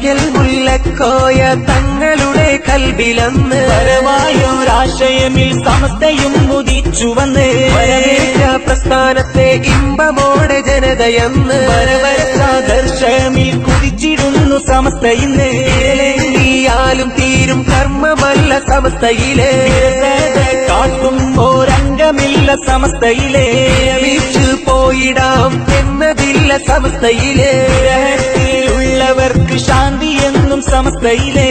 വരയ്ക്കൽ മുല്ലക്കോയ തങ്ങളുടെ കൽബിലന്ന് പരമായൊരാശയമിൽ സമസ്തയും ഉദിച്ചുവന്ന് വരവേറ്റ പ്രസ്ഥാനത്തെ ഇമ്പമോടെ ജനതയെന്ന് ദർശമിൽ കുതിച്ചിടുന്നു സമസ്തയിന്ന് ാലും തീരും കർമ്മമല്ല സമസ്തയിലെ കാട്ടും ഓരംഗമില്ല സമസ്തയിലെ വിരമിച്ചു പോയിടാം എന്നതില്ല സമസ്തയിലെ ഉള്ളവർക്ക് ശാന്തി എന്നും സമസ്തയിലെ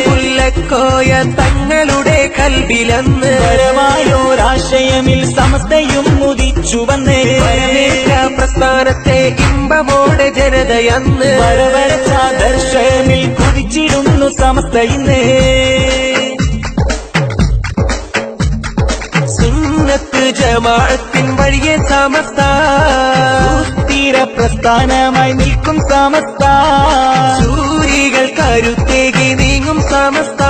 മുല്ലക്കോയ തങ്ങളുടെ കൽബിലന്ന് പരമായൊരാശയമിൽ സമസ്തയും ഉദിച്ചുവന്ന് വരവേറ്റ പ്രസ്ഥാനത്തെ ഇമ്പമോടെ ജനതയെന്ന് ദർശമിൽ കുതിച്ചിടുന്നു സമസ്തയിന്ന് സുന്നത്ത് ജമാഅത്തിൻ വഴിയെ സമസ്ത തീര പ്രസ്ഥാനമായി നിൽക്കും സമസ്ത സൂരികൾ കരുത്തേകി നീങ്ങും സമസ്ത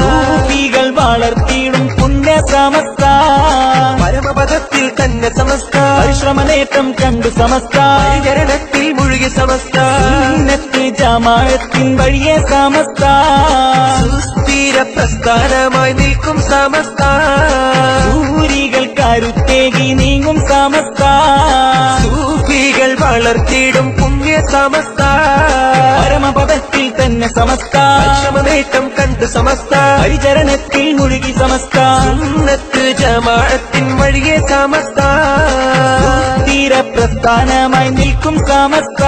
സൂഫികൾ വളർത്തിയിടും പുണ്യ സമസ്ത പരമപദത്തിൽ തന്നെ സമസ്ത പരിശ്രമനേറ്റം കണ്ടു സമസ്ത പരിചരണത്തിൽ മുഴുകി സമസ്ത സുന്നത്ത് ജമാഅത്തിൻ വഴിയെ സമസ്ത സുസ്ഥിര പ്രസ്ഥാനമായി നിൽക്കും സമസ്ത സൂരികൾ കരുത്തേകി നീങ്ങും സമസ്ത സൂഫികൾ വളർത്തിയിടും പുണ്യ സമസ്ത പരമപദത്തിൽ തന്നെ സമസ്ത പരിശ്രമനേറ്റം കണ്ടു സമസ്ത പരിചരണത്തിൽ മുഴുകി സമസ്ത സുന്നത്ത് ജമാഅത്തിൻ വഴിയെ സമസ്ത തീര പ്രസ്ഥാനമായി നിൽക്കും സമസ്ത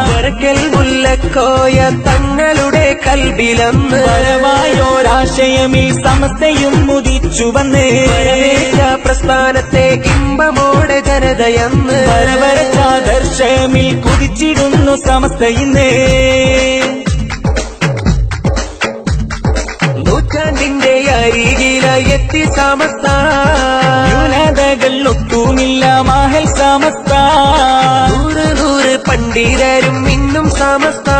വരയ്ക്കൽ മുല്ലക്കോയ തങ്ങളുടെ കൽബിലന്ന് പരമായൊരാശയമിൽ സമസ്തയും ഉദിച്ചുവന്ന് വരവേറ്റ പ്രസ്ഥാനത്തെ ഇമ്പമോടെ ജനതയെന്ന് ദർശമിൽ കുതിച്ചിടുന്നു സമസ്തയിന്ന് നൂറ്റാണ്ടിന്റെ അരികിലായി എത്തി സമസ്ത ന്യൂനതകൾ ഒട്ടുമില്ല മഹൽ സമസ്ത നൂറ് പണ്ഡിതരും ഇന്നും സമസ്ത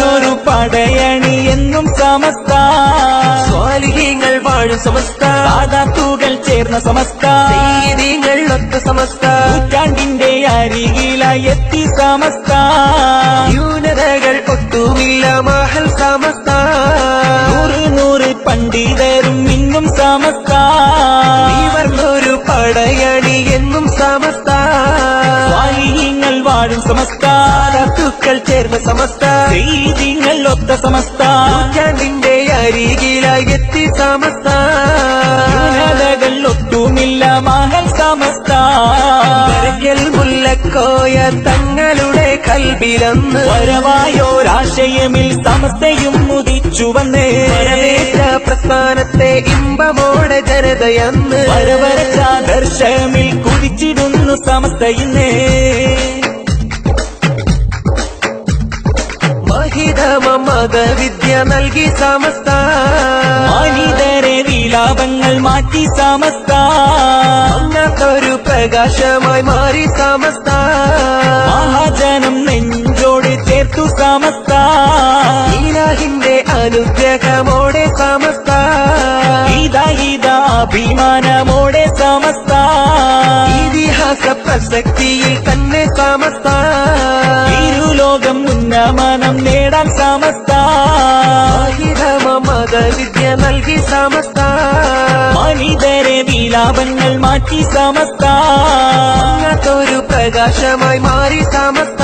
ഒരു പടയണി എന്നും സമസ്ത സ്വാലിഹ്യങ്ങൾ വാഴും സമസ്ത സാദാത്തുകൾ ചേർന്ന സമസ്ത സയ്യിദീങ്ങൾ ഒത്ത സമസ്ത നൂറ്റാണ്ടിന്റെ അരികിലായി എത്തി സമസ്ത ന്യൂനതകൾ ഒട്ടുമില്ല മഹൽ സമസ്ത നൂറ് പണ്ഡിതരും ഇന്നും സമസ്ത ഒരു പടയണി എന്നും സമസ്ത സ്വാലിഹ്യങ്ങൾ വാഴും സമസ്ത സാദാത്തുക്കൾ ചേർന്ന സമസ്ത സയ്യിദീങ്ങൾ ഒത്ത സമസ്ത നൂറ്റാണ്ടിന്റെ അരികിലായി എത്തി സമസ്ത ന്യൂനതകൾ ഒട്ടുമില്ല മഹൽ സമസ്ത വരയ്ക്കൽ മുല്ലക്കോയ തങ്ങളുടെ കൽബിലന്ന് പരമായൊരാശയമിൽ സമസ്തയും ഉദിച്ചുവന്ന് വരവേറ്റ പ്രസ്ഥാനത്തെ ഇമ്പമോടെ ജനതയെന്ന് ദർശമിൽ കുതിച്ചിടുന്നു സമസ്തയിന്ന് മഹിതമ മതവിദ്യ നൽകി സമസ്ത മനിതരെ വിലാപങ്ങൾ മാറ്റി സമസ്ത അങ്ങത്തൊരു പ്രകാശമായി മാറി സമസ്ത മഹാജനം നെഞ്ചോട് ചേർത്തു സമസ്ത ഇലാഹിന്റെ അനുഗ്രഹമോടെ സമസ്ത അഭിമാനമോടെ സമസ്ത ഇതിഹാസ പ്രസക്തിയിൽ തന്നെ സമസ്ത ഇരുലോകം ഉന്നമനം നേടാൻ സമസ്ത മഹിതമ മതവിദ്യ നൽകി സമസ്ത മനിതരെ വിലാപങ്ങൾ മാറ്റി സമസ്ത അങ്ങത്തൊരു പ്രകാശമായി മാറി സമസ്ത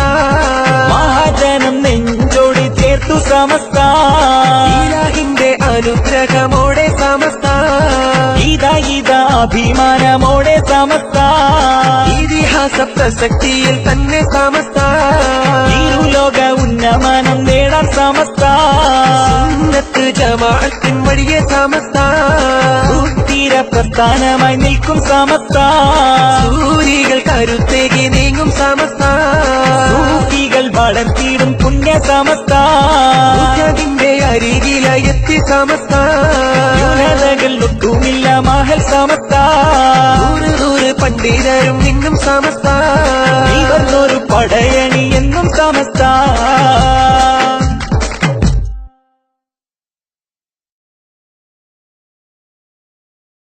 മഹാജനം നെഞ്ചോട് ചേർത്തു സമസ്ത ഇലാഹിന്റെ അനുഗ്രഹമോടെ സമസ്ത അഭിമാനമോടെ സമസ്ത ഇതിഹാസ പ്രസക്തിയിൽ തന്നെ സമസ്ത ഇരുലോക ഉന്നമനം നേടാൻ സമസ്ത സുന്നത്ത് ജമാഅത്തിൻ വഴിയെ സമസ്ത തീര പ്രസ്ഥാനമായി നിൽക്കും സമസ്ത സൂരികൾ കരുത്തേകി നീങ്ങും സമസ്ത സൂഫികൾ വളർത്തിയിടും പുണ്യ സമസ്ത നൂറ്റാണ്ടിന്റെ അരികിലായി എത്തി സമസ്ത ന്യൂനതകൾ ഒട്ടുമില്ല മഹൽ സമസ്ത നൂറ് പണ്ഡിതരും ഇന്നും സമസ്ത ഒരു പടയണി എന്നും